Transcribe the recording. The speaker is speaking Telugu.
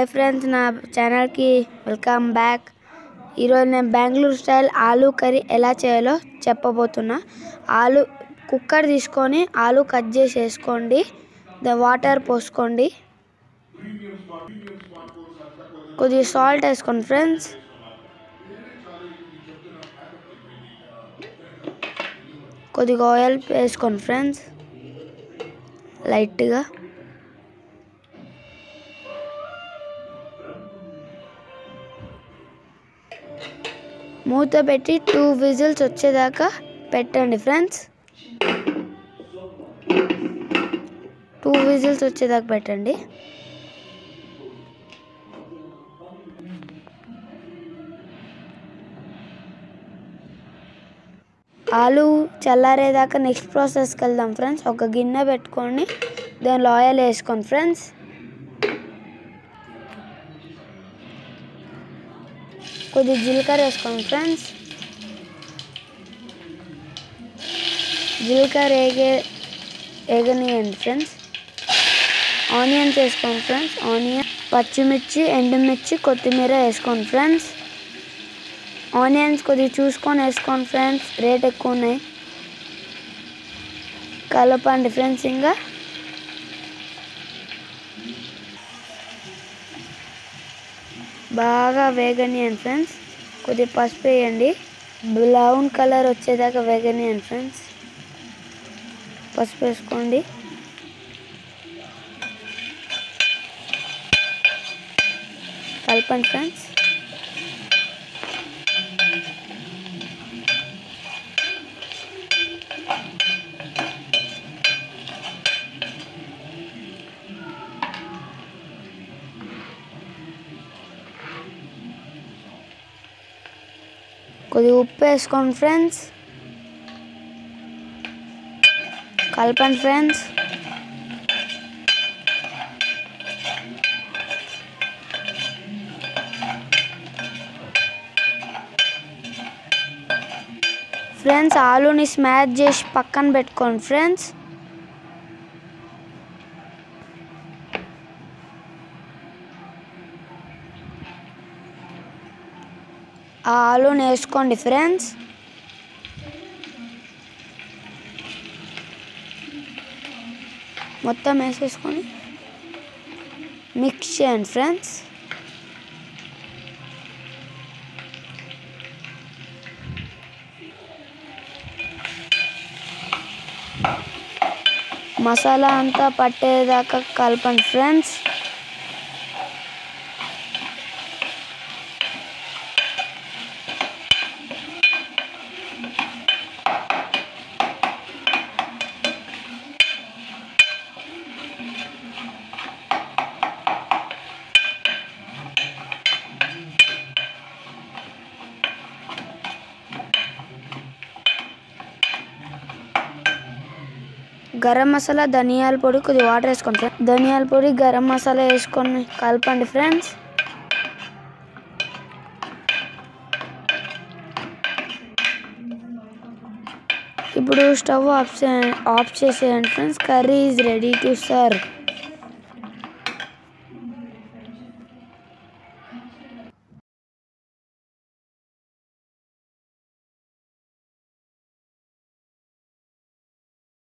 హాయ్ ఫ్రెండ్స్, నా ఛానల్కి వెల్కమ్ బ్యాక్. ఈరోజు నేను బెంగళూరు స్టైల్ ఆలూ కర్రీ ఎలా చేయాలో చెప్పబోతున్నా. ఆలూ కుక్కర్ తీసుకొని ఆలూ కట్ చేసి వేసుకోండి. వాటర్ పోసుకోండి, కొద్దిగా సాల్ట్ వేసుకోండి ఫ్రెండ్స్. కొద్దిగా ఆయిల్ వేసుకోండి ఫ్రెండ్స్, లైట్గా. మూత పెట్టి 2 విజిల్స్ వచ్చేదాకా పెట్టండి ఫ్రెండ్స్. 2 విజిల్స్ వచ్చేదాకా పెట్టండి. ఆలూ చల్లారేదాకా నెక్స్ట్ ప్రాసెస్కి వెళ్దాం ఫ్రెండ్స్. ఒక గిన్నె పెట్టుకొని దానిలో ఆయిల్ వేసుకోండి ఫ్రెండ్స్. కొద్దిగా జీలకర్ర వేసుకోండి ఫ్రెండ్స్. జీలకర్ర వేగనియండి ఫ్రెండ్స్. ఆనియన్స్ వేసుకోండి ఫ్రెండ్స్. ఆనియన్, పచ్చిమిర్చి, ఎండుమిర్చి, కొత్తిమీర వేసుకోండి ఫ్రెండ్స్. ఆనియన్స్ కొద్దిగా చూసుకొని వేసుకోండి ఫ్రెండ్స్, రేట్ ఎక్కువ ఉన్నాయి. కలపండి ఫ్రెండ్స్. ఇంకా బాగా వేగనియండి ఫ్రెండ్స్. కొద్దిగా పసుపు వేయండి, బ్రౌన్ కలర్ వచ్చేదాకా వేగనియండి ఫ్రెండ్స్. పసుపు వేసుకోండి. కలపండి ఫ్రెండ్స్. కొద్దిగా ఉప్పు వేసుకోండి ఫ్రెండ్స్. కలపండి ఫ్రెండ్స్. ఫ్రెండ్స్, ఆలూని స్మాష్ చేసి పక్కన పెట్టుకోండి ఫ్రెండ్స్. ఆ ఆలూని వేసుకోండి ఫ్రెండ్స్. మొత్తం వేసేసుకొని మిక్స్ చేయండి ఫ్రెండ్స్. మసాలా అంతా పట్టేదాకా కలపండి ఫ్రెండ్స్. గరం మసాలా, ధనియాల పొడి, కొద్దిగా వాటర్ వేసుకోండి ఫ్రెండ్స్. ధనియాల పొడి, గరం మసాలా వేసుకొని కలపండి ఫ్రెండ్స్. ఇప్పుడు స్టవ్ ఆఫ్ చేసేయండి friends. Curry is ready to serve.